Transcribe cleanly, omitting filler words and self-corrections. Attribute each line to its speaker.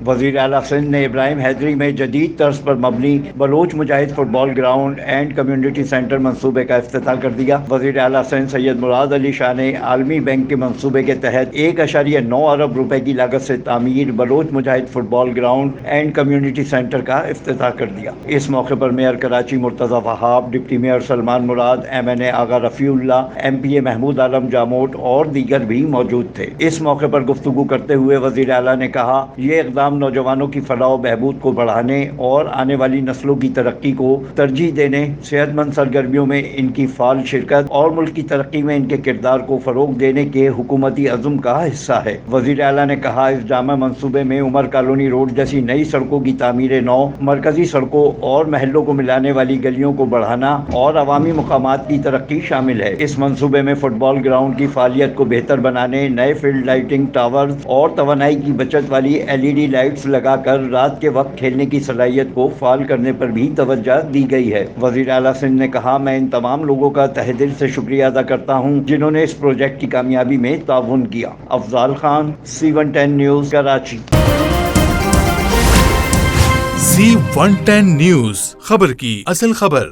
Speaker 1: وزیر اعلیٰ سندھ نے ابراہیم حیدری میں جدید طرز پر مبنی Baloch Mujahid football ground and community centre منصوبے کا افتتاح کر دیا۔ وزیر اعلیٰ سندھ سید مراد علی شاہ نے عالمی بینک کے منصوبے کے تحت 1.9 ارب روپے کی لاگت سے تعمیر Baloch Mujahid football ground and community centre کا افتتاح کر دیا۔ اس موقع پر mayor Karachi Murtaza Wahab, deputy mayor Salman Murad, MNA Agha Rafiullah, MPA Mehmood Alam Jamot اور دیگر بھی موجود تھے۔ اس موقع پر گفتگو کرتے ہوئے وزیر اعلیٰ نے کہا، یہ اقدام نوجوانوں کی فلاح و بہبود کو بڑھانے اور آنے والی نسلوں کی ترقی کو ترجیح دینے، صحت مند سرگرمیوں میں ان کی فعال شرکت اور ملک کی ترقی میں ان کے کردار کو فروغ دینے کے حکومتی عزم کا حصہ ہے۔ وزیر اعلیٰ نے کہا، اس جامع منصوبے میں عمر کالونی روڈ جیسی نئی سڑکوں کی تعمیر نو، مرکزی سڑکوں اور محلوں کو ملانے والی گلیوں کو بڑھانا اور عوامی مقامات کی ترقی شامل ہے۔ اس منصوبے میں فٹ بال گراؤنڈ کی فعالیت کو بہتر بنانے، نئے فیلڈ لائٹنگ ٹاورز اور توانائی کی بچت والی LED لائٹس لگا کر رات کے وقت کھیلنے کی صلاحیت کو فعال کرنے پر بھی توجہ دی گئی ہے۔ وزیر اعلیٰ سندھ نے کہا، میں ان تمام لوگوں کا تہہ دل سے شکریہ ادا کرتا ہوں جنہوں نے اس پروجیکٹ کی کامیابی میں تعاون کیا۔ Afzal Khan, C110 news, Karachi.
Speaker 2: C110 news, خبر کی اصل خبر۔